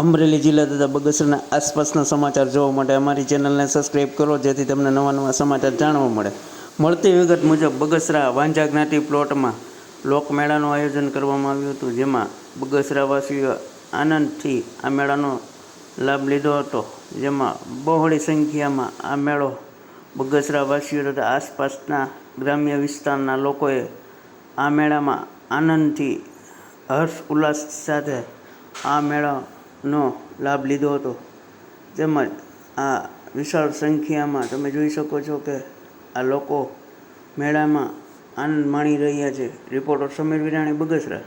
અમરેલી જિલ્લા તથા બગસરાના આસપાસના સમાચાર જોવા માટે અમારી ચેનલને સબસ્ક્રાઈબ કરો, જેથી તમને નવા નવા સમાચાર જાણવા મળે. મળતી વિગત મુજબ બગસરા વાંઝા જ્ઞાતિ પ્લોટમાં લોકમેળાનું આયોજન કરવામાં આવ્યું હતું, જેમાં બગસરાવાસીઓ આનંદથી આ મેળાનો લાભ લીધો હતો. જેમાં બહોળી સંખ્યામાં આ મેળો બગસરાવાસીઓ તથા આસપાસના ગ્રામ્ય વિસ્તારના લોકોએ આ મેળામાં આનંદથી હર્ષ ઉલ્લાસ સાથે આ મેળાનો લાભ લીધો હતો. તેમજ આ વિશાળ સંખ્યામાં તમે જોઈ શકો છો કે આ લોકો મેળામાં આનંદ માણી રહ્યા છે. રિપોર્ટર સમીર વિરાણી, બગસરા.